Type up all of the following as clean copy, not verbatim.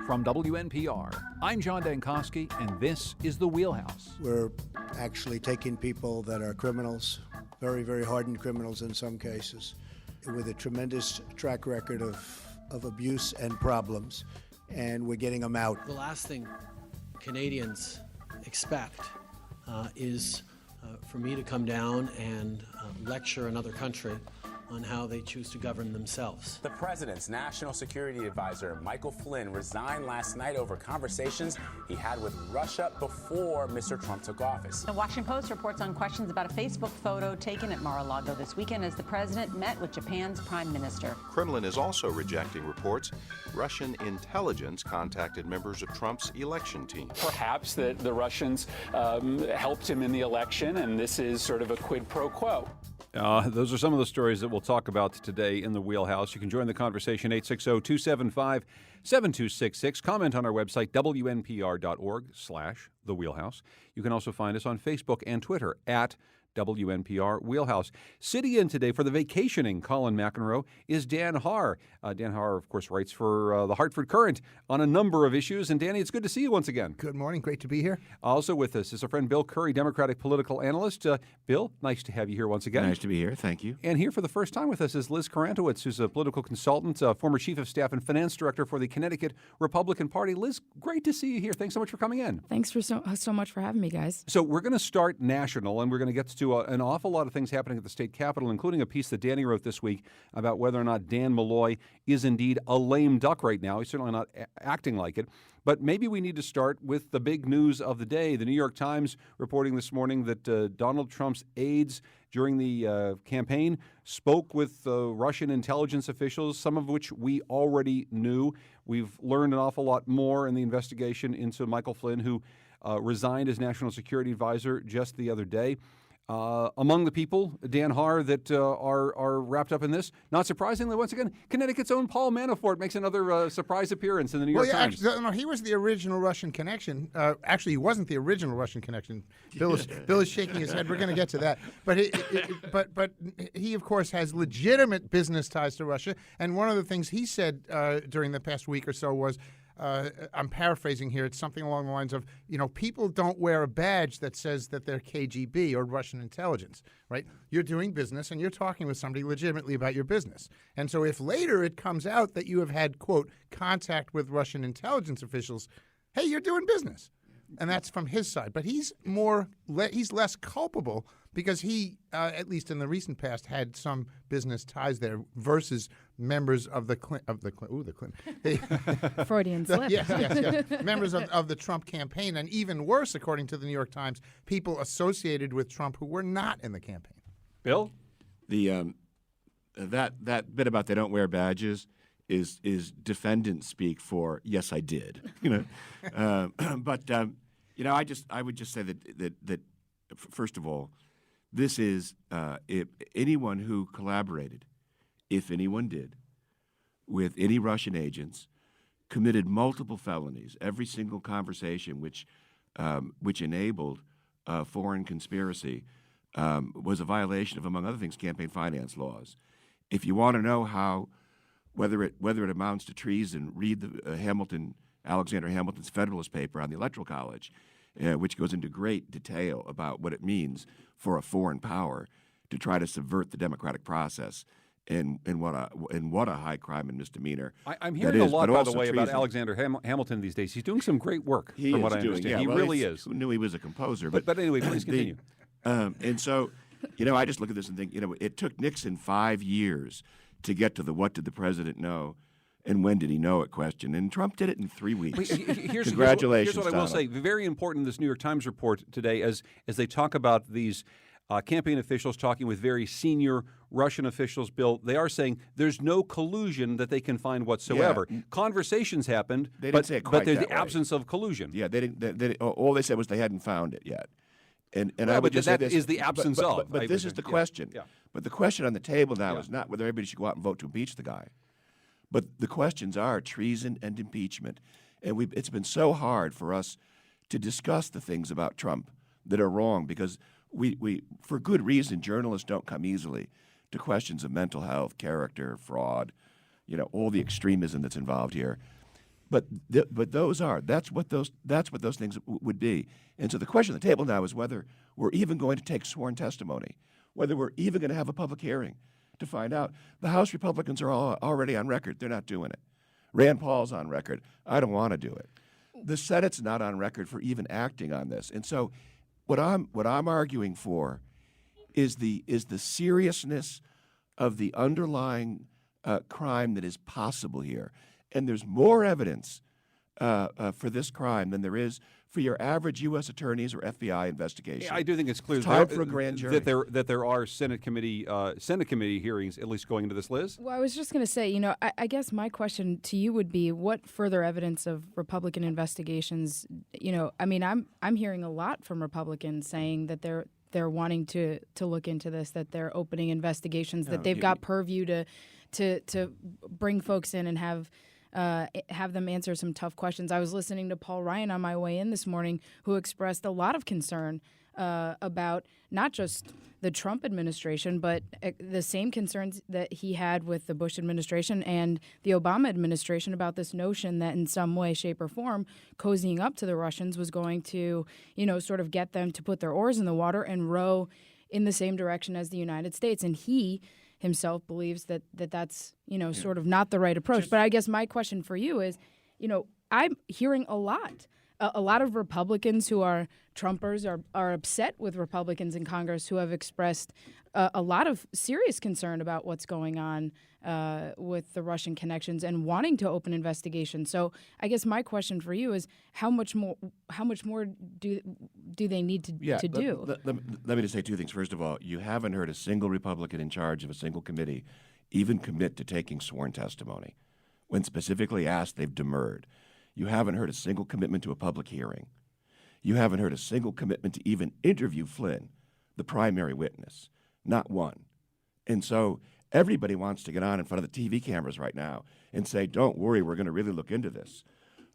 From WNPR, I'm John Dankosky, and this is The Wheelhouse. We're actually taking people that are criminals, very, very hardened criminals in some cases, with a tremendous track record of abuse and problems, and we're getting them out. The last thing Canadians expect is for me to come down and lecture another country on how they choose to govern themselves. The president's national security advisor, Michael Flynn, resigned last night over conversations he had with Russia before Mr. Trump took office. The Washington Post reports on questions about a Facebook photo taken at Mar-a-Lago this weekend as the president met with Japan's prime minister. Kremlin is also rejecting reports Russian intelligence contacted members of Trump's election team. Perhaps that the Russians helped him in the election, and this is sort of a quid pro quo. Those are some of the stories that we'll talk about today in The Wheelhouse. You can join the conversation, 860-275-7266. Comment on our website, wnpr.org/The Wheelhouse. You can also find us on Facebook and Twitter at WNPR Wheelhouse. Sitting in today for the vacationing Colin McEnroe is Dan Haar. Dan Haar, of course, writes for the Hartford Courant on a number of issues. And Danny, it's good to see you once again. Good morning. Great to be here. Also with us is our friend Bill Curry, Democratic political analyst. Bill, nice to have you here once again. Nice to be here. Thank you. And here for the first time with us is Liz Karantowicz, who's a political consultant, former chief of staff and finance director for the Connecticut Republican Party. Liz, great to see you here. Thanks so much for coming in. Thanks for so much for having me, guys. So we're going to start national, and we're going to get to an awful lot of things happening at the state capitol, including a piece that Danny wrote this week about whether or not Dan Malloy is indeed a lame duck right now. He's certainly not acting like it. But maybe we need to start with the big news of the day. The New York Times reporting this morning that Donald Trump's aides during the campaign spoke with Russian intelligence officials, some of which we already knew. We've learned an awful lot more in the investigation into Michael Flynn, who resigned as national security advisor just the other day. Among the people, Dan Haar, that are wrapped up in this, not surprisingly, once again, Connecticut's own Paul Manafort makes another surprise appearance in the New York Times. Actually, no, he was the original Russian connection. Actually, he wasn't the original Russian connection. Bill is shaking his head. We're going to get to that. But he, of course, has legitimate business ties to Russia. And one of the things he said during the past week or so was, I'm paraphrasing here, it's something along the lines of, people don't wear a badge that says that they're KGB or Russian intelligence, right? You're doing business and you're talking with somebody legitimately about your business. And so if later it comes out that you have had, quote, contact with Russian intelligence officials, hey, you're doing business. And that's from his side. But he's less culpable because he, at least in the recent past, had some business ties there versus members of the Clinton. Freudian slip. Yes. Members of the Trump campaign, and even worse, according to the New York Times, people associated with Trump who were not in the campaign. Bill? The that bit about they don't wear badges is defendant speak for yes, I did. I would just say that first of all, this is if anyone who collaborated, if anyone did, with any Russian agents, committed multiple felonies. Every single conversation which enabled foreign conspiracy was a violation of, among other things, campaign finance laws. If you want to know whether it amounts to treason, read the Alexander Hamilton's Federalist paper on the Electoral College, which goes into great detail about what it means for a foreign power to try to subvert the democratic process, and what a high crime and misdemeanor. I'm hearing a lot, by the way, about Alexander Hamilton these days. He's doing some great work, from what I understand. He really is. Who knew he was a composer? But anyway, please continue. And so, I just look at this and think, it took Nixon 5 years to get to the what did the president know and when did he know it question. And Trump did it in 3 weeks. Congratulations, Here's what I will say. Very important in this New York Times report today as they talk about these campaign officials talking with very senior Russian officials, Bill, they are saying there's no collusion that they can find whatsoever. Yeah. Conversations happened, they didn't say it quite but there's that the way. Absence of collusion. Yeah, they didn't. All they said was they hadn't found it yet. And I would just that say this, is the absence of. But this is the question. Yeah. But the question on the table now is not whether everybody should go out and vote to impeach the guy. But the questions are treason and impeachment. And it's been so hard for us to discuss the things about Trump that are wrong because we for good reason, journalists don't come easily to questions of mental health, character, fraud, all the extremism that's involved here. But that's what those things would be. And so the question on the table now is whether we're even going to take sworn testimony, whether we're even going to have a public hearing to find out. The House Republicans are already on record; they're not doing it. Rand Paul's on record. I don't want to do it. The Senate's not on record for even acting on this. And so, what I'm arguing for is the seriousness of the underlying crime that is possible here. And there's more evidence for this crime than there is for your average U.S. attorneys or FBI investigation. Yeah, I do think it's clear time for a grand jury. that there are Senate committee hearings at least going into this, Liz. Well, I was just going to say, I guess my question to you would be, what further evidence of Republican investigations? I'm hearing a lot from Republicans saying that they're wanting to look into this, that they're opening investigations, that they've got purview to bring folks in and have them answer some tough questions. I was listening to Paul Ryan on my way in this morning, who expressed a lot of concern about not just the Trump administration, but the same concerns that he had with the Bush administration and the Obama administration about this notion that in some way, shape, or form, cozying up to the Russians was going to, sort of get them to put their oars in the water and row in the same direction as the United States. And he himself believes that's sort of not the right approach. But I guess my question for you is, I'm hearing a lot of Republicans who are Trumpers are upset with Republicans in Congress who have expressed a lot of serious concern about what's going on with the Russian connections and wanting to open investigations. So I guess my question for you is, how much more do they need to do? Let me just say two things. First of all, you haven't heard a single Republican in charge of a single committee even commit to taking sworn testimony. When specifically asked, they've demurred. You haven't heard a single commitment to a public hearing. You haven't heard a single commitment to even interview Flynn, the primary witness. Not one. And so everybody wants to get on in front of the TV cameras right now and say, "Don't worry, we're going to really look into this."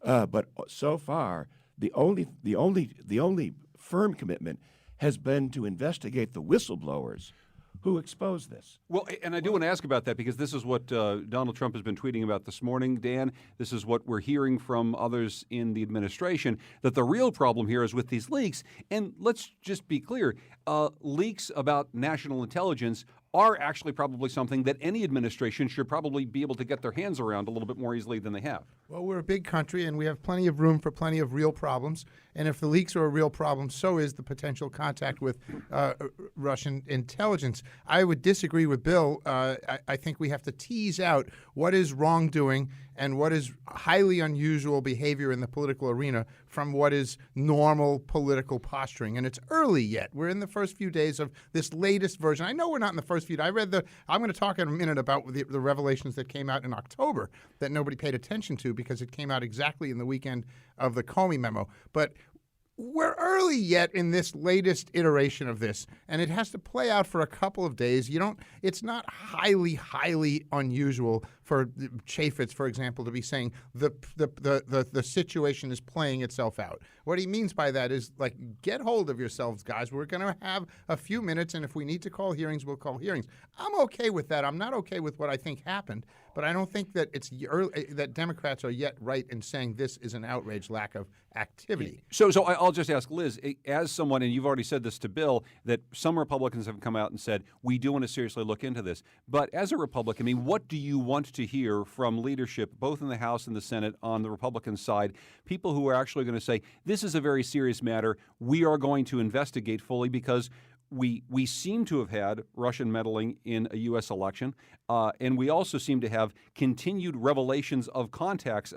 But so far, the only firm commitment has been to investigate the whistleblowers who exposed this. Well, and I do want to ask about that because this is what Donald Trump has been tweeting about this morning, Dan. This is what we're hearing from others in the administration, that the real problem here is with these leaks. And let's just be clear, leaks about national intelligence are actually probably something that any administration should probably be able to get their hands around a little bit more easily than they have. Well, we're a big country, and we have plenty of room for plenty of real problems. And if the leaks are a real problem, so is the potential contact with Russian intelligence. I would disagree with Bill. I think we have to tease out what is wrongdoing and what is highly unusual behavior in the political arena from what is normal political posturing. And it's early yet. We're in the first few days of this latest version. I know we're not in the first few. I'm going to talk in a minute about the revelations that came out in October that nobody paid attention to because it came out exactly in the weekend of the Comey memo. But we're early yet in this latest iteration of this, and it has to play out for a couple of days. It's not highly unusual for Chaffetz, for example, to be saying the situation is playing itself out. What he means by that is, like, get hold of yourselves, guys. We're going to have a few minutes, and if we need to call hearings, we'll call hearings. I'm okay with that. I'm not okay with what I think happened, but I don't think that that Democrats are yet right in saying this is an outrage lack of activity. So I'll just ask Liz, as someone, and you've already said this to Bill, that some Republicans have come out and said, we do want to seriously look into this. But as a Republican, what do you want to hear from leadership, both in the House and the Senate, on the Republican side, people who are actually going to say, this is a very serious matter, we are going to investigate fully because we seem to have had Russian meddling in a U.S. election, and we also seem to have continued revelations of contacts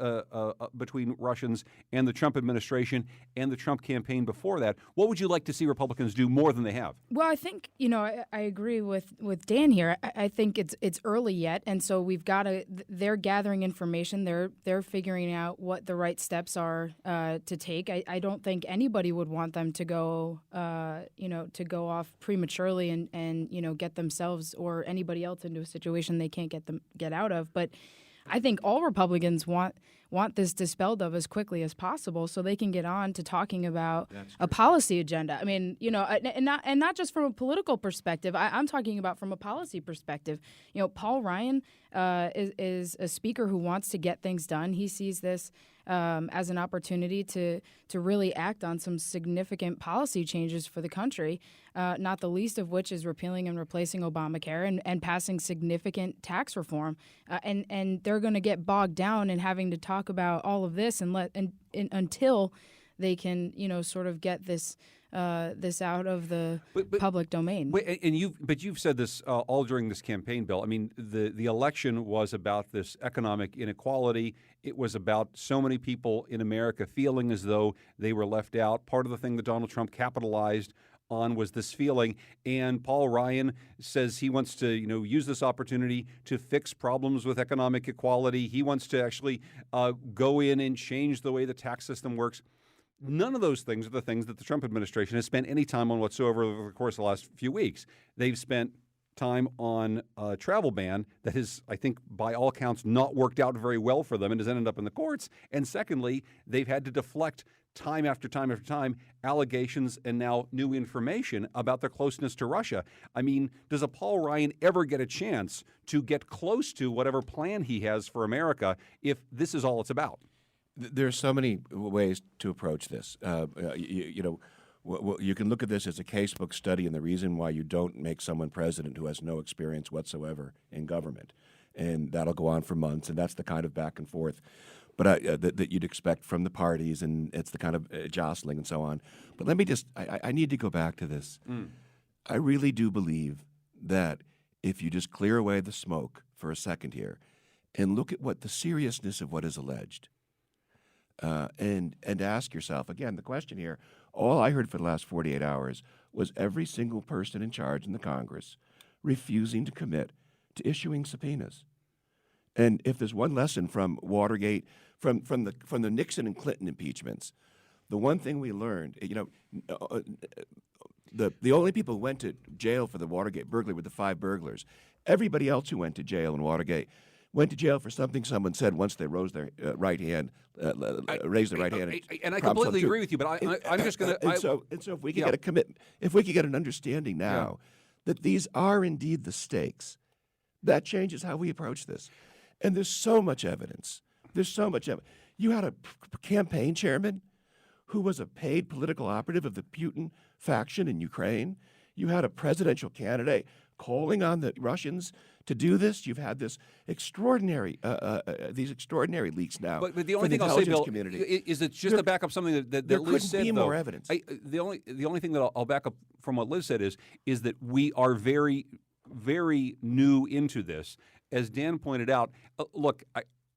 between Russians and the Trump administration and the Trump campaign before that. What would you like to see Republicans do more than they have? Well, I think, I agree with Dan here. I think it's early yet, and so we've got to. They're gathering information. They're figuring out what the right steps are to take. I don't think anybody would want them to go, to go off prematurely and get themselves or anybody else into a situation they can't get out of. But I think all Republicans want want this dispelled of as quickly as possible so they can get on to talking about a policy agenda. I mean, and not just from a political perspective. I'm talking about from a policy perspective. Paul Ryan is a speaker who wants to get things done. He sees this as an opportunity to really act on some significant policy changes for the country, not the least of which is repealing and replacing Obamacare and passing significant tax reform. And they're going to get bogged down in having to talk about all of this until they can, sort of get this out of the public domain. But you've said this all during this campaign, Bill. I mean, the election was about this economic inequality. It was about so many people in America feeling as though they were left out. Part of the thing that Donald Trump capitalized on was this feeling, and Paul Ryan says he wants to, use this opportunity to fix problems with economic equality. He wants to actually go in and change the way the tax system works. None of those things are the things that the Trump administration has spent any time on whatsoever over the course of the last few weeks. They've spent time on a travel ban that has, I think, by all accounts, not worked out very well for them and has ended up in the courts. And secondly, they've had to deflect time after time after time allegations and now new information about their closeness to Russia. I mean, does a Paul Ryan ever get a chance to get close to whatever plan he has for America if this is all it's about? There are so many ways to approach this. You can look at this as a casebook study, and the reason why you don't make someone president who has no experience whatsoever in government, and that'll go on for months, and that's the kind of back and forth, but that you'd expect from the parties, and it's the kind of jostling and so on. But let me I need to go back to this. I really do believe that if you just clear away the smoke for a second here, and look at what the seriousness of what is alleged. And ask yourself, again, the question here, all I heard for the last 48 hours was every single person in charge in the Congress refusing to commit to issuing subpoenas. And if there's one lesson from Watergate, from the Nixon and Clinton impeachments, the one thing we learned, the only people who went to jail for the Watergate burglary were the 5 burglars. Everybody else who went to jail in Watergate went to jail for something someone said once they rose their right hand, raised their right hand. And I completely agree with you, but I'm just going to. So if we could get a commitment, if we could get an understanding now that these are indeed the stakes, that changes how we approach this. And there's so much evidence. You had a campaign chairman who was a paid political operative of the Putin faction in Ukraine. You had a presidential candidate calling on the Russians to do this. You've had this these extraordinary leaks now. But the for only the thing I'll say, Bill, community. is it just to back up something that there Liz couldn't said. be though, more evidence. The only thing that I'll back up from what Liz said is that we are very, very new into this. As Dan pointed out, look,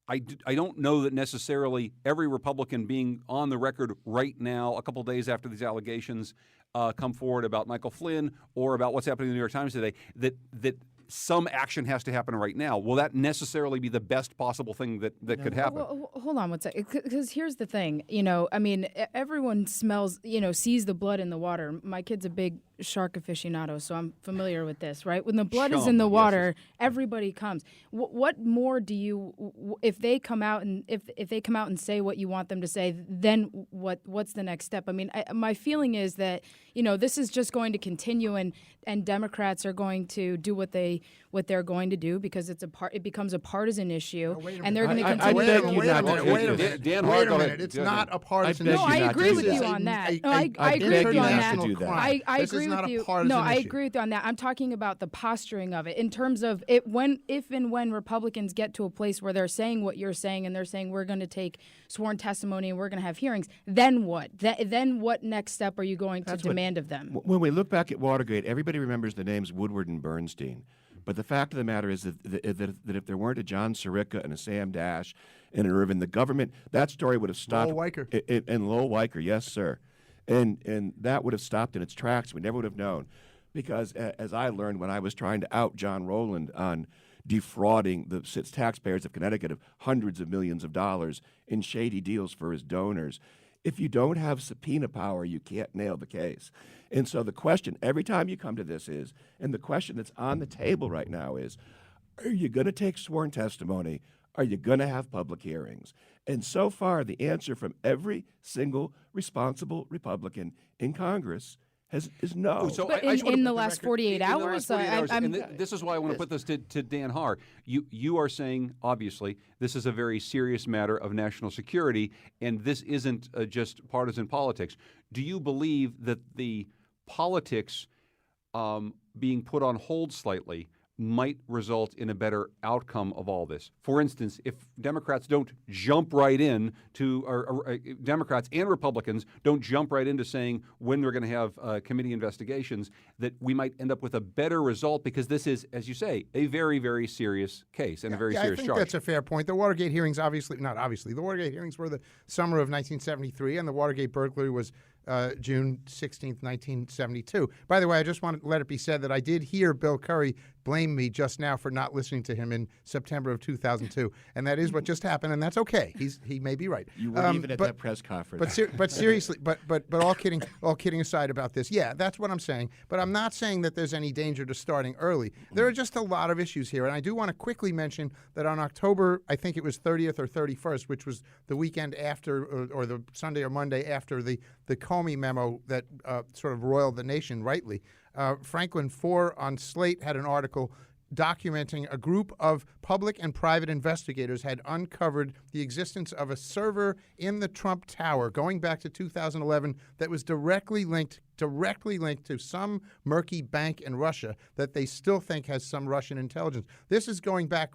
I don't know that necessarily every Republican being on the record right now, a couple days after these allegations come forward about Michael Flynn or about what's happening in the New York Times today, that some action has to happen right now. Will that necessarily be the best possible thing that could happen? Well, hold on one second, because here's the thing. Everyone smells, sees the blood in the water. My kid's a big shark aficionado, so I'm familiar with this, right? When the blood is in the water, everybody comes. What more do you, if they come out and if they come out and say what you want them to say, then what's the next step? I mean, my feeling is that this is just going to continue, and Democrats are going to do what they're going to do because it becomes a partisan issue, and they're going to continue. Wait a minute. It's not a partisan issue. No, I agree with you on that. No, I agree with you on that. I agree with you. No, I agree with you on that. I'm talking about the posturing of it in terms of if and when Republicans get to a place where they're saying what you're saying and they're saying we're going to take sworn testimony and we're going to have hearings, then what? Then what next step are you going to demand of them? When we look back at Watergate, everybody remembers the names Woodward and Bernstein. But the fact of the matter is that if there weren't a John Sirica and a Sam Dash and an Irvin, the government, that story would have stopped. Lowell Weicker. And Lowell Weicker, yes, sir. And that would have stopped in its tracks. We never would have known. Because as I learned when I was trying to out John Rowland on defrauding the taxpayers of Connecticut of hundreds of millions of dollars in shady deals for his donors, if you don't have subpoena power, you can't nail the case. And so the question every time you come to this is, and the question that's on the table right now is, are you going to take sworn testimony? Are you going to have public hearings? And so far, the answer from every single responsible Republican in Congress is no. So But I just wanna in put the last 48 in the hours, last 48 hours, I'm- and this is why I want to put this to Dan Haar. You are saying, obviously, this is a very serious matter of national security, and this isn't just partisan politics. Do you believe that the politics being put on hold slightly might result in a better outcome of all this? For instance, if Democrats don't jump right in to, or Democrats and Republicans don't jump right into saying when they're going to have committee investigations, that we might end up with a better result, because this is, as you say, a very, very serious case and a very serious I think charge. that's a fair point. The Watergate hearings, the Watergate hearings were the summer of 1973, and the Watergate burglary was June 16th, 1972. By the way, I just want to let it be said that I did hear Bill Curry blame me just now for not listening to him in September of 2002, and that is what just happened, and that's okay. He may be right. You weren't even at that press conference. But seriously, but all kidding aside about this, yeah, that's what I'm saying. But I'm not saying that there's any danger to starting early. There are just a lot of issues here, and I do want to quickly mention that on October, I think it was 30th or 31st, which was the weekend after, or the Sunday or Monday after the Comey memo that sort of roiled the nation, rightly. Franklin Foer on Slate had an article documenting a group of public and private investigators had uncovered the existence of a server in the Trump Tower going back to 2011 that was directly linked to some murky bank in Russia that they still think has some Russian intelligence. This is going back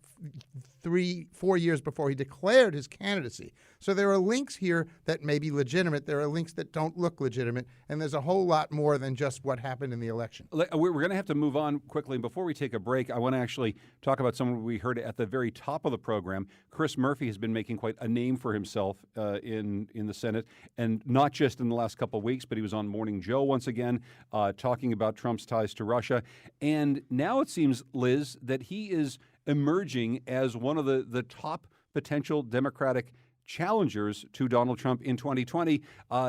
3-4 years before he declared his candidacy. So there are links here that may be legitimate. There are links that don't look legitimate. And there's a whole lot more than just what happened in the election. We're going to have to move on quickly. And before we take a break, I want to actually talk about someone we heard at the very top of the program. Chris Murphy has been making quite a name for himself in the Senate, and not just in the last couple of weeks, but he was on Morning Joe once again talking about Trump's ties to Russia. And now it seems, Liz, that he is emerging as one of the top potential Democratic challengers to Donald Trump in 2020.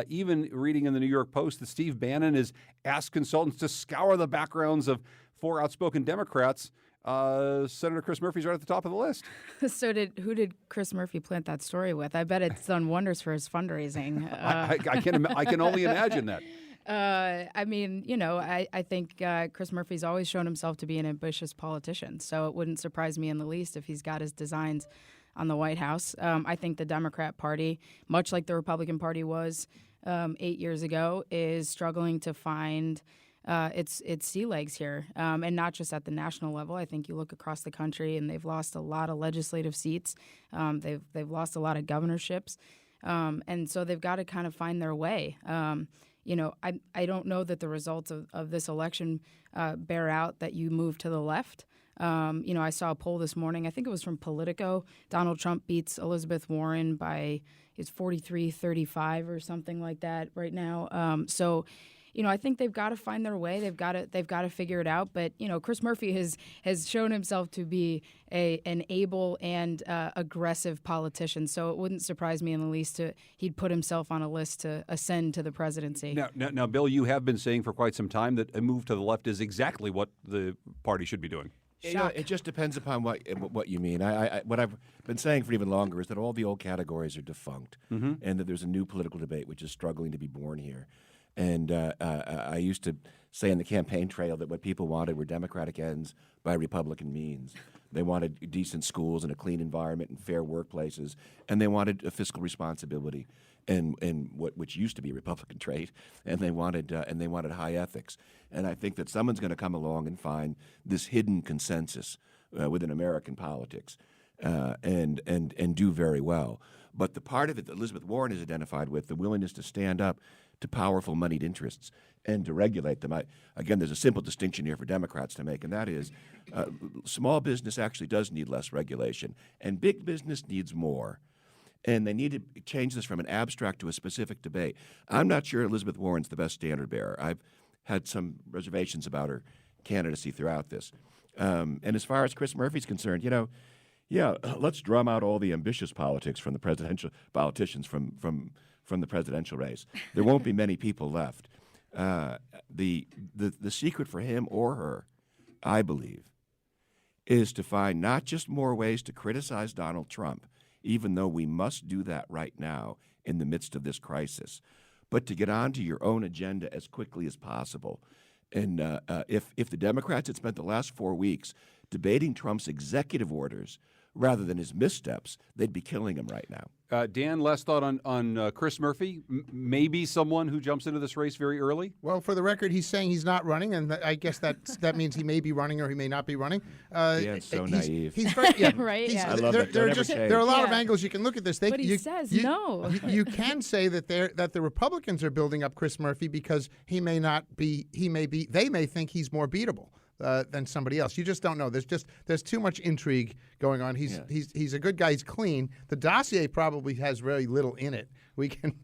Even reading in the New York Post that Steve Bannon has asked consultants to scour the backgrounds of 4 outspoken Democrats. Senator Chris Murphy's right at the top of the list. So who did Chris Murphy plant that story with? I bet it's done wonders for his fundraising. I can only imagine that. I mean, I think Chris Murphy's always shown himself to be an ambitious politician, so it wouldn't surprise me in the least if he's got his designs on the White House. I think the Democrat Party, much like the Republican Party was 8 years ago, is struggling to find its sea legs here, and not just at the national level. I think you look across the country, and they've lost a lot of legislative seats. They've lost a lot of governorships, and so they've got to kind of find their way. I don't know that the results of this election bear out that you move to the left. I saw a poll this morning. I think it was from Politico. Donald Trump beats Elizabeth Warren by 43-35 or something like that right now. So I think they've got to find their way. They've got to figure it out. But Chris Murphy has shown himself to be an able and aggressive politician. So it wouldn't surprise me in the least he'd put himself on a list to ascend to the presidency. Now, Bill, you have been saying for quite some time that a move to the left is exactly what the party should be doing. It just depends upon what you mean. What I've been saying for even longer is that all the old categories are defunct, and that there's a new political debate which is struggling to be born here. And I used to say in the campaign trail that what people wanted were Democratic ends by Republican means. They wanted decent schools and a clean environment and fair workplaces, and they wanted a fiscal responsibility and which used to be a Republican trait, and they wanted high ethics. And I think that someone's going to come along and find this hidden consensus within American politics and do very well. But the part of it that Elizabeth Warren is identified with, the willingness to stand up to powerful moneyed interests and to regulate them. Again, there's a simple distinction here for Democrats to make, and that is small business actually does need less regulation, and big business needs more. And they need to change this from an abstract to a specific debate. I'm not sure Elizabeth Warren's the best standard bearer. I've had some reservations about her candidacy throughout this. And as far as Chris Murphy's concerned, let's drum out all the ambitious politics from the presidential politicians from the presidential race. There won't be many people left. The secret for him or her, I believe, is to find not just more ways to criticize Donald Trump, even though we must do that right now in the midst of this crisis, but to get onto your own agenda as quickly as possible. And if the Democrats had spent the last 4 weeks debating Trump's executive orders rather than his missteps, they'd be killing him right now. Dan, last thought on Chris Murphy, maybe someone who jumps into this race very early? Well, for the record, he's saying he's not running, and I guess that means he may be running or he may not be running. Dan's so naive. He's very, yeah, Right, he's- yeah. I love that. Don't ever change. there are a lot of Yeah. angles you can look at this. But he says no. You can say that the Republicans are building up Chris Murphy because they may think he's more beatable than somebody else. You just don't know. There's too much intrigue going on. He's a good guy. He's clean. The dossier probably has very little in it. We can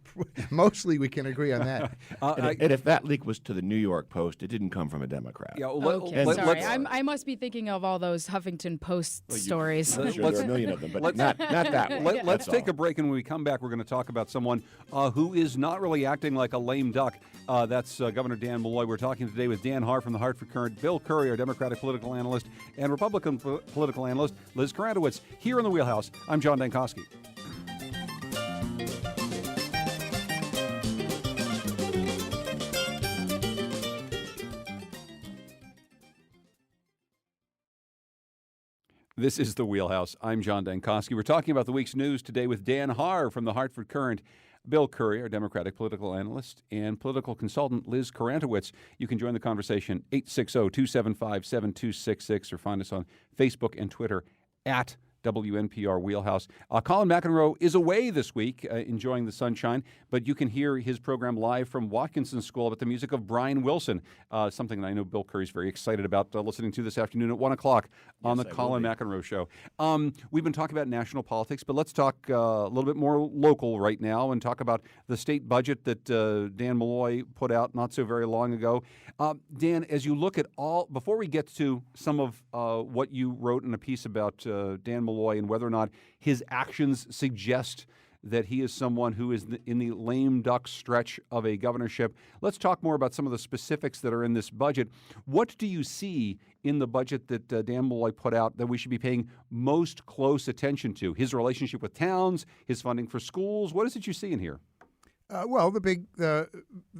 agree on that. And if that leak was to the New York Post, it didn't come from a Democrat. Yeah, Okay, sorry. I must be thinking of all those Huffington Post stories. I'm sure there are a million of them, but not that one. Let's take a break, and when we come back, we're going to talk about someone who is not really acting like a lame duck. That's Governor Dan Malloy. We're talking today with Dan Haar from the Hartford Courant, Bill Curry, our Democratic political analyst, and Republican political analyst Liz Karantowicz. Here in the Wheelhouse, I'm John Dankosky. This is the Wheelhouse. I'm John Dankosky. We're talking about the week's news today with Dan Haar from the Hartford Courant, Bill Curry, our Democratic political analyst, and political consultant Liz Karantowicz. You can join the conversation 860-275-7266 or find us on Facebook and Twitter at WNPR Wheelhouse. Colin McEnroe is away this week, enjoying the sunshine, but you can hear his program live from Watkinson School with the music of Brian Wilson, something that I know Bill Curry's very excited about listening to this afternoon at 1 o'clock on the Colin McEnroe Show. We've been talking about national politics, but let's talk a little bit more local right now and talk about the state budget that Dan Malloy put out not so very long ago. Dan, as you look at before we get to some of what you wrote in a piece about Dan Malloy and whether or not his actions suggest that he is someone who is in the lame duck stretch of a governorship. Let's talk more about some of the specifics that are in this budget. What do you see in the budget that Dan Malloy put out that we should be paying most close attention to? His relationship with towns, his funding for schools. What is it you see in here? Well, the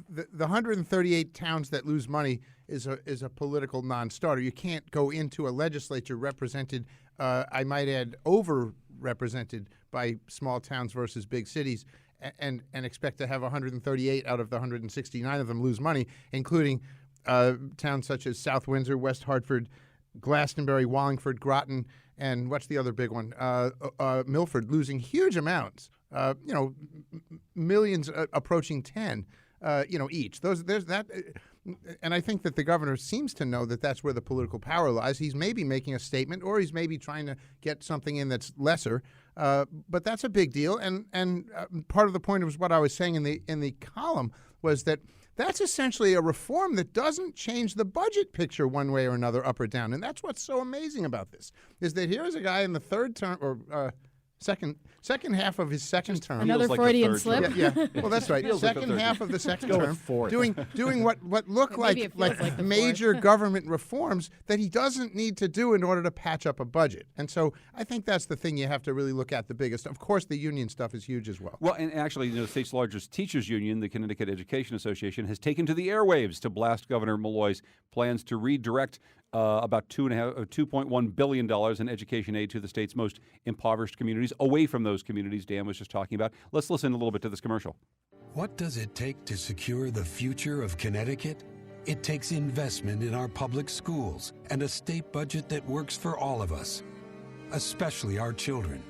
138 towns that lose money is a political non-starter. You can't go into a legislature represented, I might add, overrepresented by small towns versus big cities, and expect to have 138 out of the 169 of them lose money, including towns such as South Windsor, West Hartford, Glastonbury, Wallingford, Groton, and what's the other big one? Milford, losing huge amounts. Millions approaching 10, each. There's that, and I think that the governor seems to know that that's where the political power lies. He's maybe making a statement, or he's maybe trying to get something in that's lesser. But that's a big deal, and part of the point of what I was saying in the column was that that's essentially a reform that doesn't change the budget picture one way or another, up or down. And that's what's so amazing about this, is that here's a guy in the third term, or second half of his second term. Another Freudian slip. Yeah. Well, that's right. Second half of the second term, doing what look like the major government reforms that he doesn't need to do in order to patch up a budget. And so I think that's the thing you have to really look at the biggest. Of course, the union stuff is huge as well. Well, and actually, the state's largest teachers union, the Connecticut Education Association, has taken to the airwaves to blast Governor Malloy's plans to redirect about $2.1 billion in education aid to the state's most impoverished communities, away from those communities Dan was just talking about. Let's listen a little bit to this commercial. What does it take to secure the future of Connecticut? It takes investment in our public schools and a state budget that works for all of us, especially our children.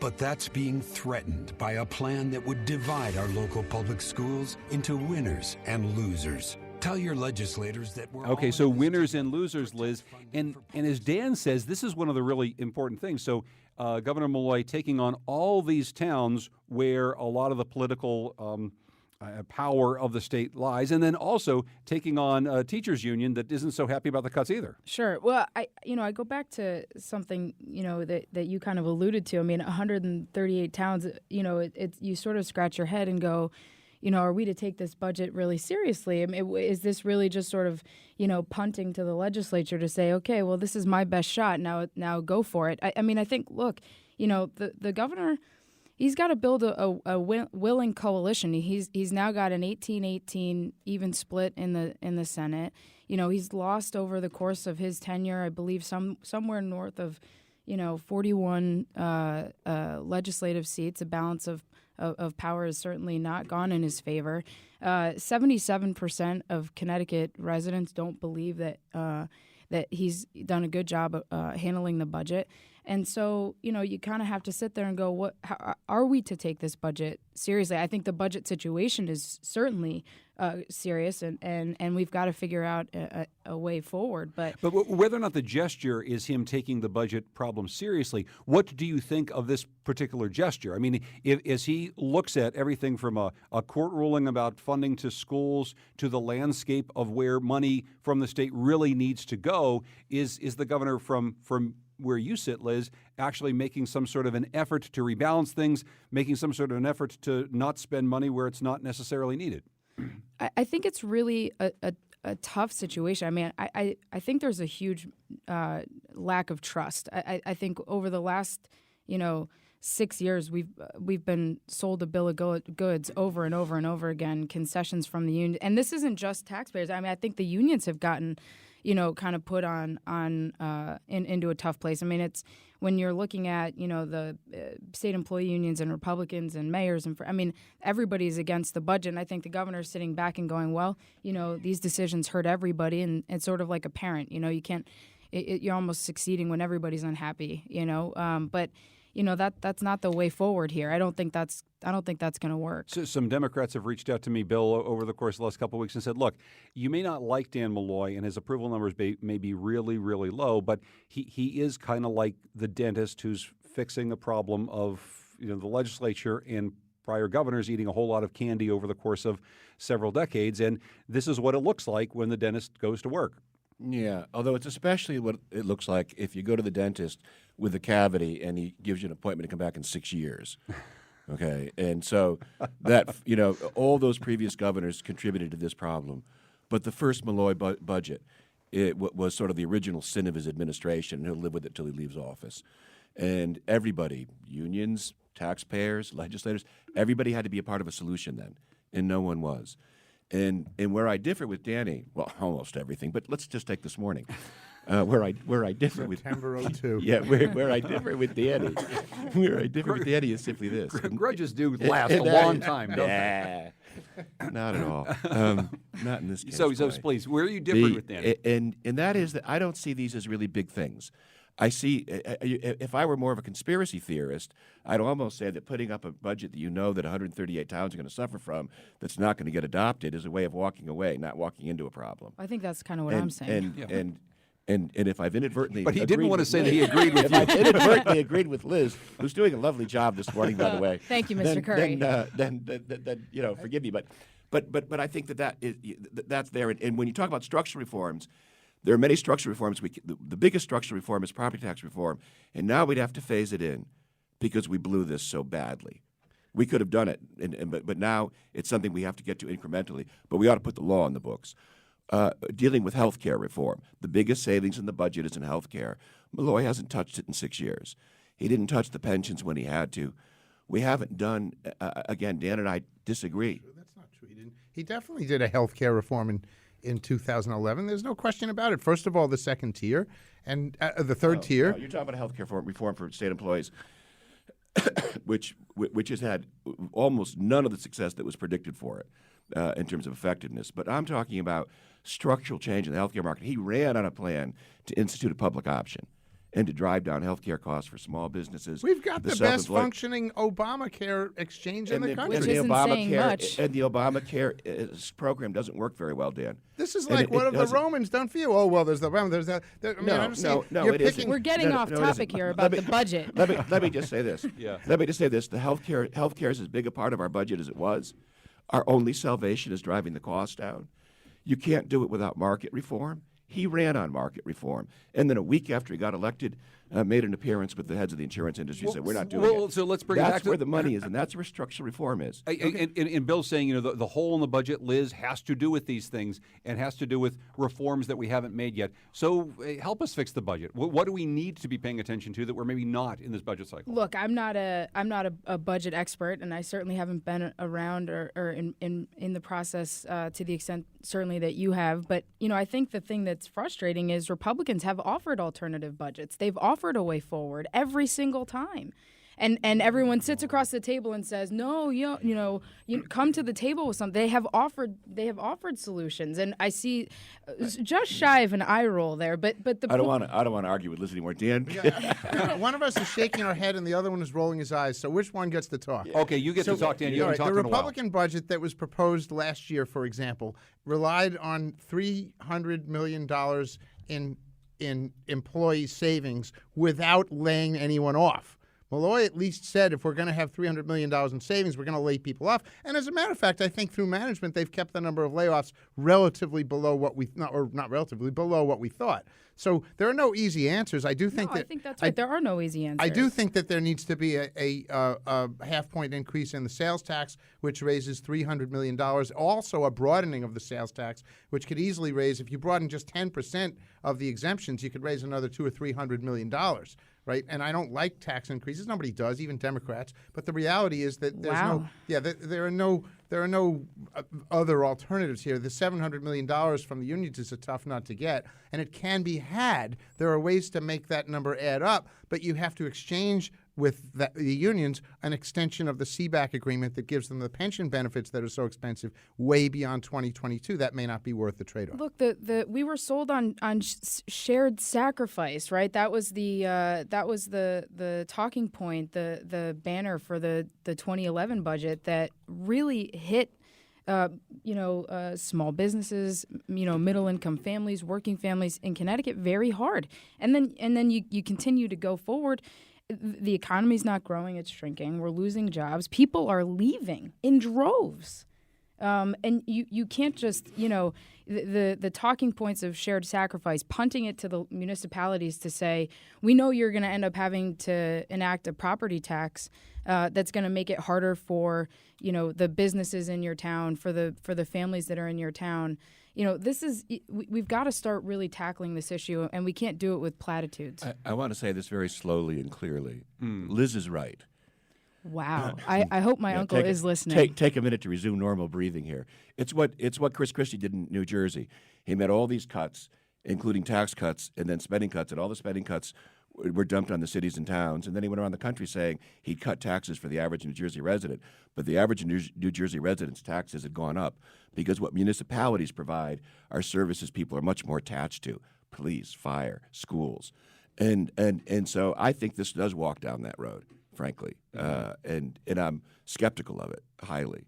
But that's being threatened by a plan that would divide our local public schools into winners and losers. Tell your legislators that we're okay. So winners and losers, Liz, and as Dan says, this is one of the really important things. So Governor Malloy taking on all these towns where a lot of the political power of the state lies, and then also taking on a teachers union that isn't so happy about the cuts either. Sure. Well, I go back to something that you kind of alluded to. I mean, 138 towns. You sort of scratch your head and go, are we to take this budget really seriously? I mean, is this really just sort of, punting to the legislature to say, okay, well, this is my best shot. Now go for it. I mean, I think, look, the governor, he's got to build a willing coalition. He's now got an 18-18 even split in the Senate. He's lost over the course of his tenure, I believe, somewhere north of 41 legislative seats. A balance of power has certainly not gone in his favor. 77% of Connecticut residents don't believe that he's done a good job handling the budget. And so, you kind of have to sit there and go, how are we to take this budget seriously? I think the budget situation is certainly serious, and we've got to figure out a way forward. But whether or not the gesture is him taking the budget problem seriously, what do you think of this particular gesture? I mean, as he looks at everything from a court ruling about funding to schools to the landscape of where money from the state really needs to go, is the governor from where you sit, Liz, actually making some sort of an effort to rebalance things, making some sort of an effort to not spend money where it's not necessarily needed? I think it's really a tough situation. I mean, I think there's a huge lack of trust. I think over the last 6 years we've been sold a bill of goods over and over and over again, concessions from the union, and this isn't just taxpayers. I mean, I think the unions have gotten kind of put into a tough place. I mean, it's when you're looking at, the state employee unions and Republicans and mayors and everybody's against the budget. And I think the governor's sitting back and going, well, these decisions hurt everybody. And it's sort of like a parent, you can't, you're almost succeeding when everybody's unhappy, but that's not the way forward here. I don't think that's going to work. So some Democrats have reached out to me, Bill, over the course of the last couple of weeks and said, look, you may not like Dan Malloy and his approval numbers may be really, really low, but he is kind of like the dentist who's fixing the problem of the legislature and prior governors eating a whole lot of candy over the course of several decades, and this is what it looks like when the dentist goes to work. Yeah, although it's especially what it looks like if you go to the dentist with a cavity and he gives you an appointment to come back in 6 years. Okay, and so that, all those previous governors contributed to this problem. But the first Malloy budget, it was sort of the original sin of his administration, and he'll live with it till he leaves office. And everybody, unions, taxpayers, legislators, everybody had to be a part of a solution then, and no one was. And where I differ with Danny, well, almost everything, but let's just take this morning. Where I differ with September 02. Yeah, where I differ with Danny, is simply this. Grudges do last a long time, don't they? Not at all. Not in this case. So please, where are you different with Danny? And that is that I don't see these as really big things. I see, if I were more of a conspiracy theorist, I'd almost say that putting up a budget that that 138 towns are going to suffer from, that's not going to get adopted, is a way of walking away, not walking into a problem. I think that's kind of what I'm saying. And if I've inadvertently, but he didn't want to say that he agreed with if you. I've inadvertently agreed with Liz, who's doing a lovely job this morning, by the way. Thank you, Mr. Curry. Then forgive me, but I think that's there. And when you talk about structural reforms, there are many structural reforms. The biggest structural reform is property tax reform, and now we'd have to phase it in because we blew this so badly. We could have done it, but now it's something we have to get to incrementally. But we ought to put the law in the books. Dealing with health care reform, the biggest savings in the budget is in health care. Malloy hasn't touched it in 6 years. He didn't touch the pensions when he had to. We haven't done, again, Dan and I disagree. That's not true. He definitely did a health care reform in 2011. There's no question about it. First of all, the second tier and the third tier. No, you're talking about health care reform for state employees, which has had almost none of the success that was predicted for it in terms of effectiveness. But I'm talking about structural change in the healthcare market. He ran on a plan to institute a public option and to drive down healthcare costs for small businesses. We've got the best functioning Obamacare exchange in the country. Which isn't saying much. And the Obamacare program doesn't work very well, Dan. This is like one of the Romans done for you. Oh, well, there's the Roman. There's that. No, it isn't. We're getting off topic here about the budget. Let me just say this. Yeah. Let me just say this. The healthcare is as big a part of our budget as it was. Our only salvation is driving the cost down. You can't do it without market reform. He ran on market reform. And then a week after he got elected, made an appearance with the heads of the insurance industry. Said we're not doing it. So let's bring it back That's to where the money is, and that's where structural reform is. And Bill's saying, the hole in the budget, Liz, has to do with these things and has to do with reforms that we haven't made yet. So help us fix the budget. What do we need to be paying attention to that we're maybe not in this budget cycle? Look, I'm not a budget expert, and I certainly haven't been around or in the process to the extent certainly that you have. But I think the thing that's frustrating is Republicans have offered alternative budgets. They've offered a way forward every single time. And everyone sits across the table and says, no, you come to the table with something. They have offered solutions, and I see just shy of an eye roll there. But I don't want to argue with Liz anymore, Dan. One of us is shaking our head and the other one is rolling his eyes. So which one gets to talk? Okay, you get to talk, Dan. You haven't talked in a while. The Republican budget that was proposed last year, for example, relied on $300 million in employee savings without laying anyone off. Malloy at least said if we're going to have $300 million in savings, we're going to lay people off. And as a matter of fact, I think through management, they've kept the number of layoffs relatively below what we below what we thought. So there are no easy answers. I think that's right. There are no easy answers. I do think that there needs to be a half-point increase in the sales tax, which raises $300 million. Also a broadening of the sales tax, which could easily raise, if you broaden just 10% of the exemptions, you could raise another $200 or $300 million. Right, and I don't like tax increases. Nobody does, even Democrats. But the reality is that there are no other alternatives here. The $700 million from the unions is a tough nut to get, and it can be had. There are ways to make that number add up, but you have to exchange with the unions an extension of the CBAC agreement that gives them the pension benefits that are so expensive way beyond 2022. That may not be worth the trade-off. Look, we were sold on shared sacrifice, right? That was the talking point, the banner for the 2011 budget that really hit small businesses, middle income families, working families in Connecticut very hard. And then you continue to go forward. The economy's not growing, it's shrinking. We're losing jobs. People are leaving in droves. And you can't just, the talking points of shared sacrifice, punting it to the municipalities to say, we know you're going to end up having to enact a property tax that's going to make it harder for, the businesses in your town, for the families that are in your town. We've got to start really tackling this issue, and we can't do it with platitudes. I want to say this very slowly and clearly. Liz is right. Wow. I hope my uncle is listening. Take a minute to resume normal breathing here. It's what Chris Christie did in New Jersey. He made all these cuts, including tax cuts and then spending cuts, and all the spending cuts were dumped on the cities and towns. And then he went around the country saying he cut taxes for the average New Jersey resident. But the average New Jersey resident's taxes had gone up because what municipalities provide are services people are much more attached to: police, fire, schools. And so I think this does walk down that road, frankly. And I'm skeptical of it, highly.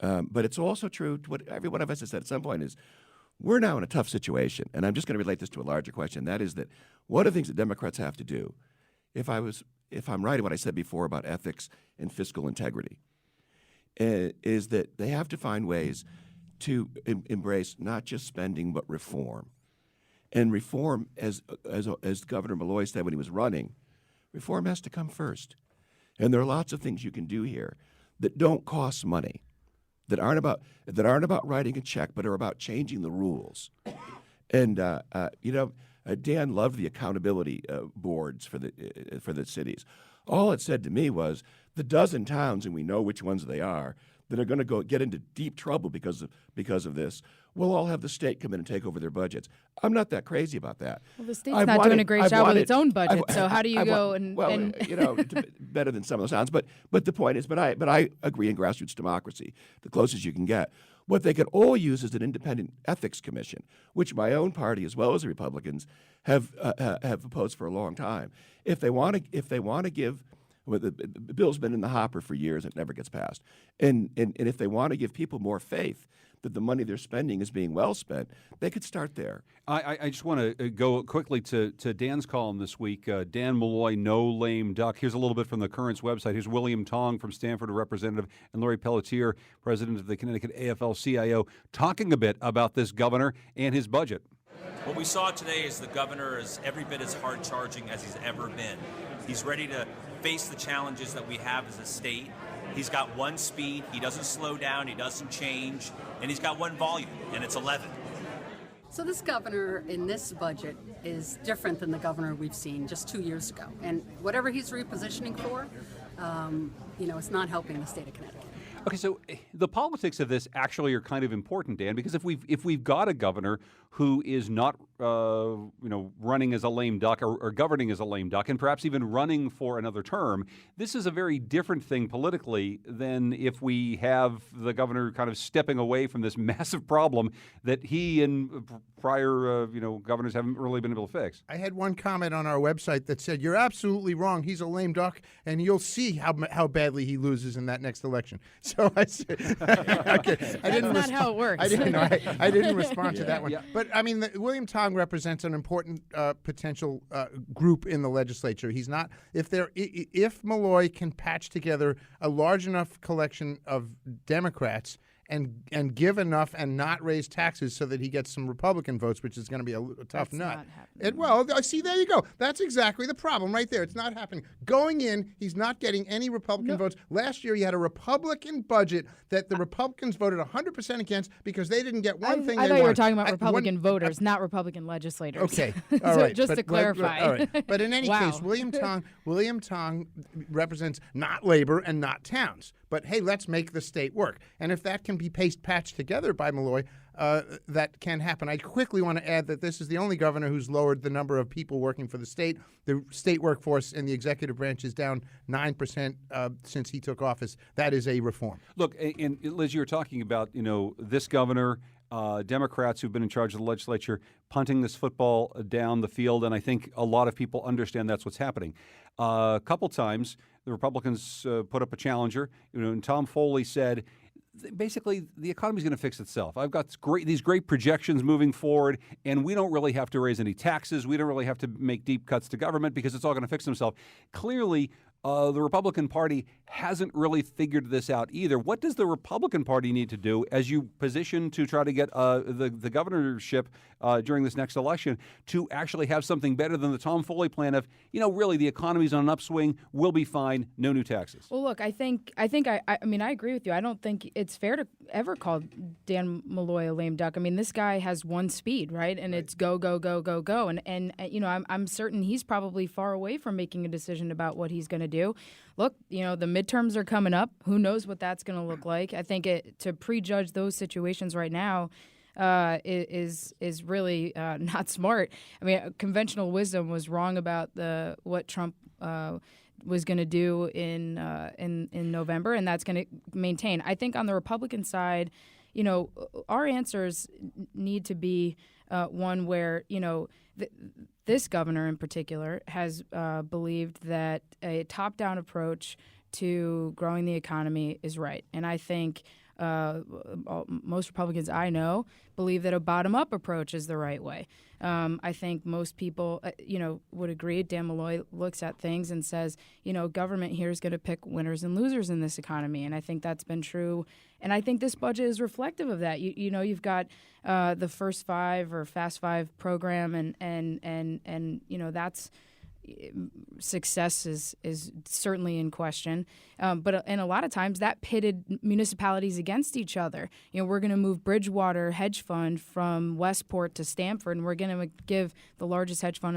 But it's also true, what every one of us has said at some point is, we're now in a tough situation. And I'm just going to relate this to a larger question. That is that one of the things that Democrats have to do, if I'm right in what I said before about ethics and fiscal integrity, is that they have to find ways to embrace not just spending but reform. And reform, as Governor Malloy said when he was running, reform has to come first. And there are lots of things you can do here that don't cost money, that aren't about writing a check, but are about changing the rules. And Dan loved the accountability boards for the cities. All it said to me was the dozen towns, and we know which ones they are, that are going to get into deep trouble because of this, will all have the state come in and take over their budgets. I'm not that crazy about that. Well, the state's not doing a great job with its own budget, so how do you go and better than some of those towns. But the point is, but I agree in grassroots democracy, the closest you can get. What they could all use is an independent ethics commission, which my own party, as well as the Republicans, have opposed for a long time. If they want to give. Well, the bill's been in the hopper for years and it never gets passed. And if they want to give people more faith that the money they're spending is being well spent, they could start there. I just want to go quickly to Dan's column this week. Dan Malloy, no lame duck. Here's a little bit from the Currents website. Here's William Tong from Stanford, a representative, and Lori Pelletier, president of the Connecticut AFL-CIO, talking a bit about this governor and his budget. What we saw today is the governor is every bit as hard charging as he's ever been. He's ready to face the challenges that we have as a state. He's got one speed, he doesn't slow down, he doesn't change, and he's got one volume, and it's 11. So this governor in this budget is different than the governor we've seen just 2 years ago. And whatever he's repositioning for, it's not helping the state of Connecticut. Okay, so the politics of this actually are kind of important, Dan, because if we've got a governor who is not running as a lame duck or governing as a lame duck, and perhaps even running for another term, this is a very different thing politically than if we have the governor kind of stepping away from this massive problem that he and prior governors haven't really been able to fix. I had one comment on our website that said, "You're absolutely wrong. He's a lame duck, and you'll see how badly he loses in that next election." So I said, okay, That's not how it works. I didn't respond to that one. Yeah. But I mean, William Tong represents an important potential group in the legislature. He's not if Malloy can patch together a large enough collection of Democrats and give enough and not raise taxes so that he gets some Republican votes, which is going to be a tough nut. See, there you go. That's exactly the problem right there. It's not happening. Going in, he's not getting any Republican votes. Last year, he had a Republican budget that the Republicans voted 100% against because they didn't get one thing I they thought you were wanted. talking about Republican voters, not Republican legislators. Okay, all right. Just to clarify. All right. But in any Wow. case, William Tong represents not labor and not towns. But hey, let's make the state work. And if that can be patched together by Malloy, that can happen. I quickly want to add that this is the only governor who's lowered the number of people working for the state. The state workforce in the executive branch is down 9% since he took office. That is a reform. Look, and Liz, you were talking about, this governor, Democrats who've been in charge of the legislature punting this football down the field, and I think a lot of people understand that's what's happening. A couple times, the Republicans put up a challenger, and Tom Foley said, basically, the economy's going to fix itself. I've got these great projections moving forward, and we don't really have to raise any taxes. We don't really have to make deep cuts to government because it's all going to fix itself. Clearly, the Republican Party hasn't really figured this out either. What does the Republican Party need to do as you position to try to get the governorship during this next election to actually have something better than the Tom Foley plan of, really the economy's on an upswing, we'll be fine, no new taxes? Well, look, I agree with you. I don't think it's fair to ever call Dan Malloy a lame duck. I mean, this guy has one speed, right? And it's go, go, go, go, go. And I'm certain he's probably far away from making a decision about what he's going to do. Look, the midterms are coming up. Who knows what that's going to look like? I think to prejudge those situations right now is really not smart. I mean, conventional wisdom was wrong about what Trump was going to do in November, and that's going to maintain. I think on the Republican side, our answers need to be one where this governor in particular has believed that a top-down approach to growing the economy is right. And I think most Republicans I know believe that a bottom-up approach is the right way. I think most people, would agree. Dan Malloy looks at things and says, government here is going to pick winners and losers in this economy. And I think that's been true. And I think this budget is reflective of that. You've got the First Five or Fast Five program, and that's success is certainly in question. But a lot of times that pitted municipalities against each other. We're going to move Bridgewater hedge fund from Westport to Stamford, and we're going to give the largest hedge fund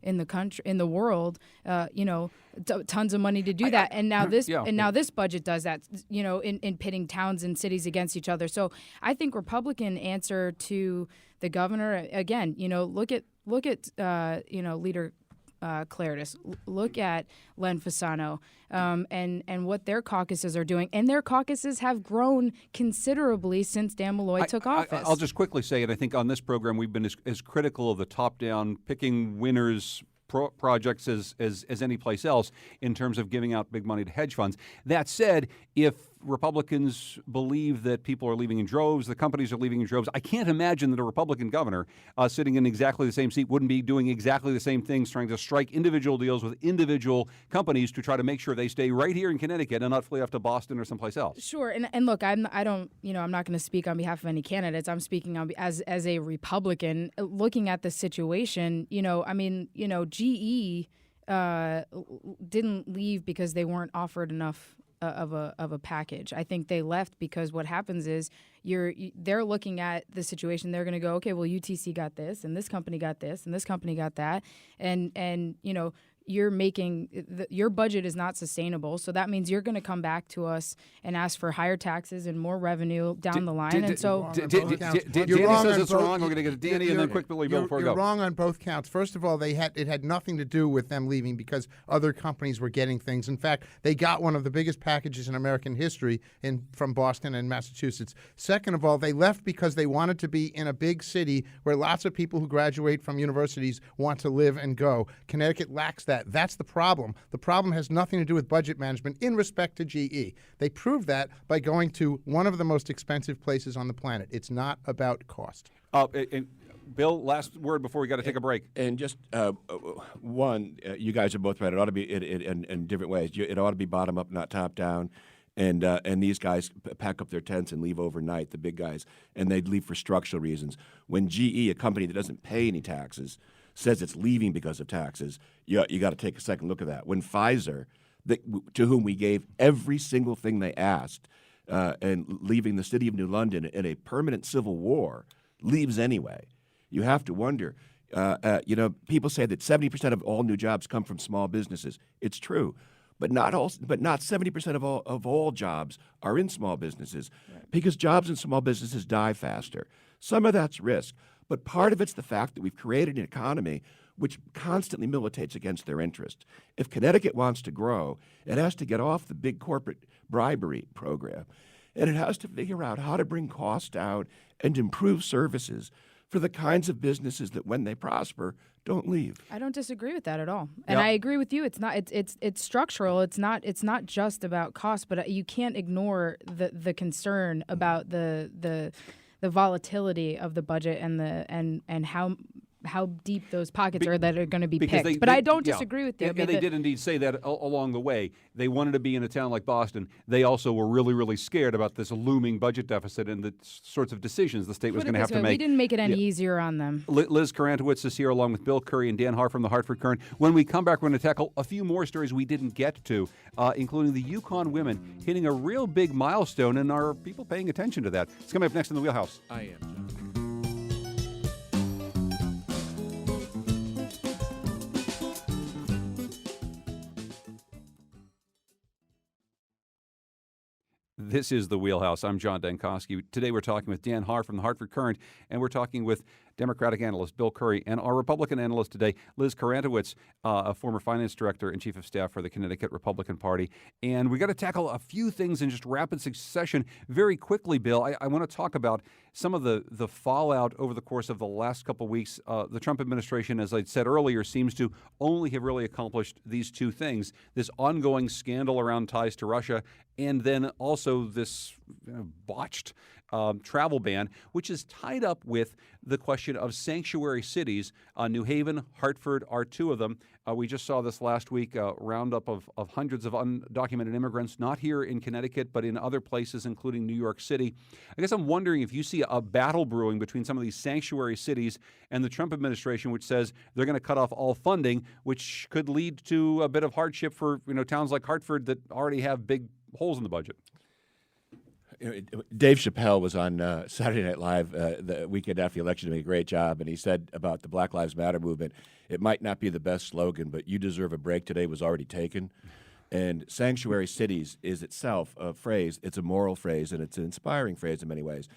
in the country, in the world, tons of money to do that. And now this budget does that, in pitting towns and cities against each other. So I think Republican answer to the governor, again, look at Leader Claridis. Look at Len Fasano and what their caucuses are doing. And their caucuses have grown considerably since Dan Malloy took office. I'll just quickly say it. I think on this program we've been as critical of the top-down picking winners projects as any place else in terms of giving out big money to hedge funds. That said, if Republicans believe that people are leaving in droves, the companies are leaving in droves. I can't imagine that a Republican governor sitting in exactly the same seat wouldn't be doing exactly the same things, trying to strike individual deals with individual companies to try to make sure they stay right here in Connecticut and not fly off to Boston or someplace else. Sure, and look, I'm not going to speak on behalf of any candidates. I'm speaking on as a Republican looking at the situation. GE didn't leave because they weren't offered enough of a package. I think they left because what happens is they're looking at the situation. They're going to go, okay, well, UTC got this, and this company got this, and this company got that, and you're making your budget is not sustainable. So that means you're going to come back to us and ask for higher taxes and more revenue down the line. Danny says it's wrong. We're going to get to Danny and then quick Billy Bill before we go. You're wrong on both counts. First of all, it had nothing to do with them leaving because other companies were getting things. In fact, they got one of the biggest packages in American history from Boston and Massachusetts. Second of all, they left because they wanted to be in a big city where lots of people who graduate from universities want to live and go. Connecticut lacks that. That's the problem. The problem has nothing to do with budget management in respect to GE. They proved that by going to one of the most expensive places on the planet. It's not about cost. Bill, last word before we got to take a break. And just one, you guys are both right. It ought to be in different ways. It ought to be bottom up, not top down. And these guys pack up their tents and leave overnight, the big guys, and they'd leave for structural reasons. When GE, a company that doesn't pay any taxes, says it's leaving because of taxes, you got to take a second look at that. When Pfizer, to whom we gave every single thing they asked, and leaving the city of New London in a permanent civil war, leaves anyway, you have to wonder. People say that 70% of all new jobs come from small businesses. It's true. But not 70% of all jobs are in small businesses, because jobs in small businesses die faster. Some of that's risk, but part of it's the fact that we've created an economy which constantly militates against their interests. If Connecticut wants to grow, it has to get off the big corporate bribery program, and it has to figure out how to bring costs out and improve services for the kinds of businesses that, when they prosper, don't leave. I don't disagree with that at all, and I agree with you. It's not. It's structural. It's not just about cost, but you can't ignore the concern about the volatility of the budget and how deep those pockets are that are going to be picked. But I don't disagree with you. And they did indeed say that along the way. They wanted to be in a town like Boston. They also were really, really scared about this looming budget deficit and the sorts of decisions the state was going to have to make. We didn't make it any easier on them. Liz Karantowicz is here along with Bill Curry and Dan Haar from the Hartford Courant. When we come back, we're going to tackle a few more stories we didn't get to, including the Yukon women hitting a real big milestone, and are people paying attention to that? It's coming up next in the Wheelhouse. I am. This is the Wheelhouse. I'm John Dankosky. Today we're talking with Dan Haar from the Hartford Courant, and we're talking with Democratic analyst Bill Curry and our Republican analyst today, Liz Karantowicz, a former finance director and chief of staff for the Connecticut Republican Party. And we got to tackle a few things in just rapid succession very quickly, Bill. I want to talk about some of the fallout over the course of the last couple of weeks. The Trump administration, as I said earlier, seems to only have really accomplished these two things: this ongoing scandal around ties to Russia, and then also this botched travel ban, which is tied up with the question of sanctuary cities. New Haven, Hartford are two of them. We just saw this last week, a roundup of hundreds of undocumented immigrants, not here in Connecticut, but in other places, including New York City. I guess I'm wondering if you see a battle brewing between some of these sanctuary cities and the Trump administration, which says they're going to cut off all funding, which could lead to a bit of hardship for towns like Hartford that already have big holes in the budget. Dave Chappelle was on Saturday Night Live the weekend after the election, doing a great job, and he said about the Black Lives Matter movement, it might not be the best slogan, but "you deserve a break today" was already taken. And sanctuary cities is itself a phrase. It's a moral phrase, and it's an inspiring phrase in many ways.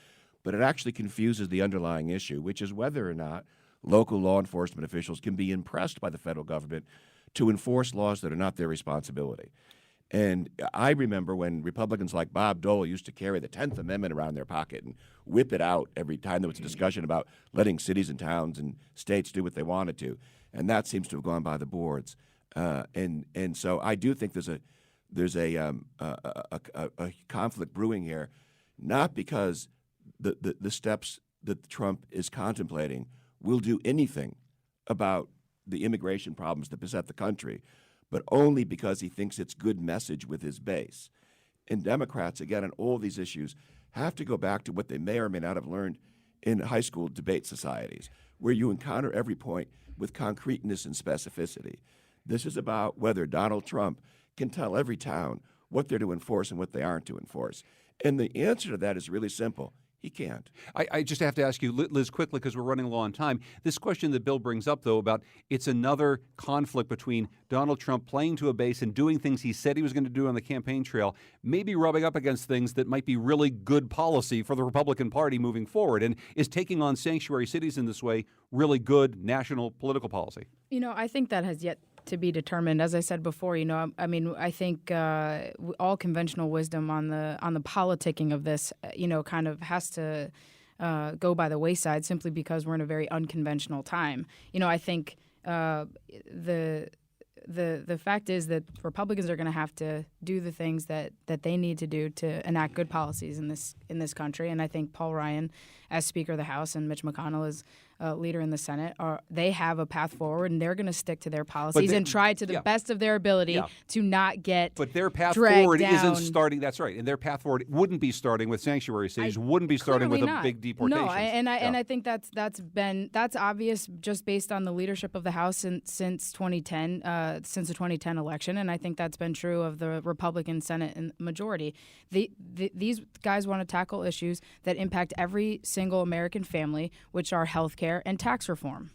But it actually confuses the underlying issue, which is whether or not local law enforcement officials can be impressed by the federal government to enforce laws that are not their responsibility. And I remember when Republicans like Bob Dole used to carry the 10th Amendment around their pocket and whip it out every time there was a discussion about letting cities and towns and states do what they wanted to. And that seems to have gone by the boards. And so I do think there's a conflict brewing here, not because the steps that Trump is contemplating will do anything about the immigration problems that beset the country, but only because he thinks it's good message with his base. And Democrats, again, on all these issues, have to go back to what they may or may not have learned in high school debate societies, where you encounter every point with concreteness and specificity. This is about whether Donald Trump can tell every town what they're to enforce and what they aren't to enforce. And the answer to that is really simple. He can't. I just have to ask you, Liz, quickly, because we're running low on time. This question that Bill brings up, though, about it's another conflict between Donald Trump playing to a base and doing things he said he was going to do on the campaign trail, maybe rubbing up against things that might be really good policy for the Republican Party moving forward. And is taking on sanctuary cities in this way really good national political policy? You know, I think that has yet to be determined. As I said before, you know, I mean, I think all conventional wisdom on the politicking of this, you know, kind of has to go by the wayside simply because we're in a very unconventional time. You know, I think the fact is that Republicans are going to have to do the things that they need to do to enact good policies in this country. And I think Paul Ryan, as Speaker of the House, and Mitch McConnell as leader in the Senate, they have a path forward, and they're going to stick to their policies and try to the best of their ability to not get But their path dragged forward down. isn't starting. That's right, and their path forward wouldn't be starting with sanctuary cities. Wouldn't be starting with Clearly a not. big deportation. No, and I think that's obvious just based on the leadership of the House since 2010, since the 2010 election, and I think that's been true of the Republican Senate and majority. These guys want to tackle issues that impact every single American family, which are health care and tax reform.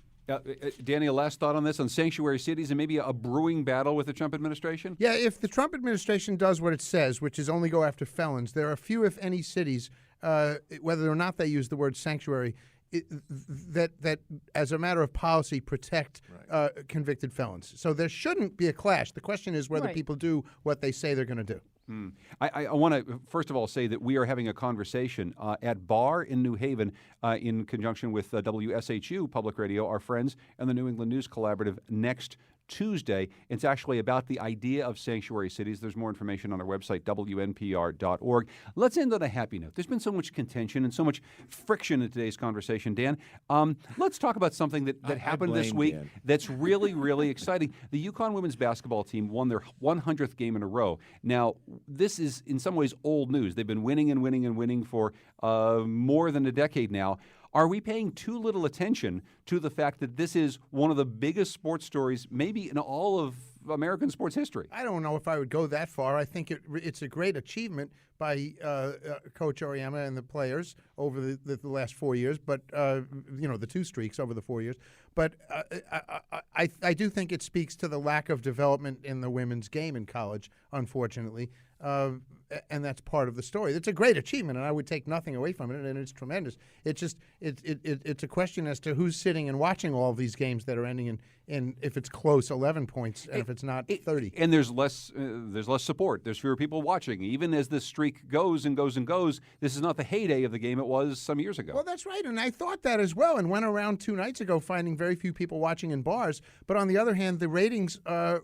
Danny, a last thought on this, on sanctuary cities and maybe a brewing battle with the Trump administration? Yeah, if the Trump administration does what it says, which is only go after felons, there are few, if any, cities, whether or not they use the word sanctuary, that as a matter of policy protect convicted felons. So there shouldn't be a clash. The question is whether people do what they say they're going to do. I want to, first of all, say that we are having a conversation at Bar in New Haven in conjunction with WSHU Public Radio, our friends, and the New England News Collaborative next Tuesday. It's actually about the idea of sanctuary cities. There's more information on our website, WNPR.org. Let's end on a happy note. There's been so much contention and so much friction in today's conversation, Dan. Let's talk about something that happened this week that's really, really exciting. The UConn women's basketball team won their 100th game in a row. Now, this is in some ways old news. They've been winning and winning and winning for more than a decade now. Are we paying too little attention to the fact that this is one of the biggest sports stories maybe in all of American sports history? I don't know if I would go that far. I think it's a great achievement by Coach Auriemma and the players over the last 4 years, but the two streaks over the 4 years. But I do think it speaks to the lack of development in the women's game in college, unfortunately. And that's part of the story. It's a great achievement, and I would take nothing away from it, and it's tremendous. It's just it's a question as to who's sitting and watching all of these games that are ending in if it's close, 11 points, and if it's not 30. And there's less support. There's fewer people watching. Even as this streak goes and goes and goes, this is not the heyday of the game it was some years ago. Well, that's right, and I thought that as well, and went around 2 nights ago finding very few people watching in bars. But on the other hand, the ratings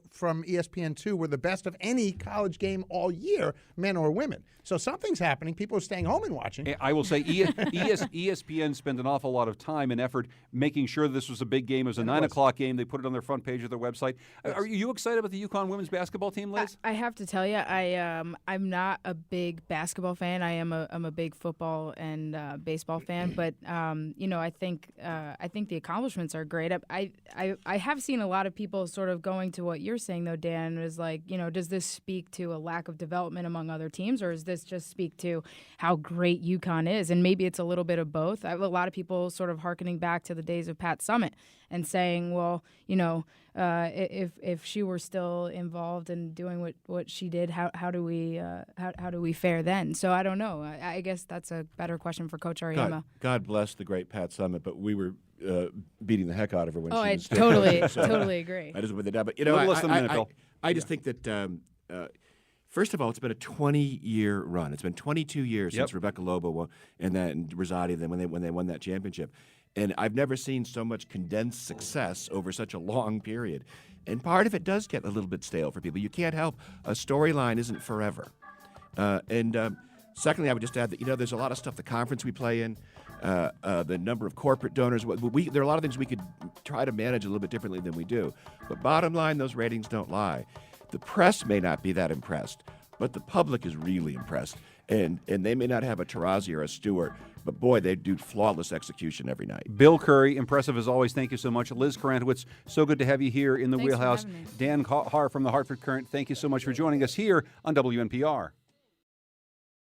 from ESPN2 were the best of any college game all year, men or women. So something's happening. People are staying home and watching. I will say ESPN spent an awful lot of time and effort making sure this was a big game. It was a 9 o'clock game. They put it on their front page of their website. Yes. Are you excited about the UConn women's basketball team, Liz? I have to tell you, I'm not a big basketball fan. I'm a big football and baseball fan. But I think the accomplishments are great. I have seen a lot of people sort of going to what you're saying though, Dan, is like, does this speak to a lack of development among other teams, or does this just speak to how great UConn is? And maybe it's a little bit of both. I have a lot of people sort of hearkening back to the days of Pat Summitt and saying, well, if she were still involved in doing what she did, how do we fare then? So I don't know. I guess that's a better question for Coach Auriemma. God bless the great Pat Summitt, but we were beating the heck out of her when she was I still totally agree. I just with the dad, but I just think that. First of all, it's been a 20-year run. It's been 22 years since Rebecca Lobo and then Rosati, then when they won that championship. And I've never seen so much condensed success over such a long period. And part of it does get a little bit stale for people. You can't help. A storyline isn't forever. Secondly, I would just add that, there's a lot of stuff, the conference we play in, the number of corporate donors. There are a lot of things we could try to manage a little bit differently than we do. But bottom line, those ratings don't lie. The press may not be that impressed, but the public is really impressed. And they may not have a Tarazi or a Stewart, but boy, they do flawless execution every night. Bill Curry, impressive as always. Thank you so much. Liz Karantowicz, so good to have you here in the Thanks for Wheelhouse. having me. Dan Haar from the Hartford Courant, thank you so much for joining us here on WNPR.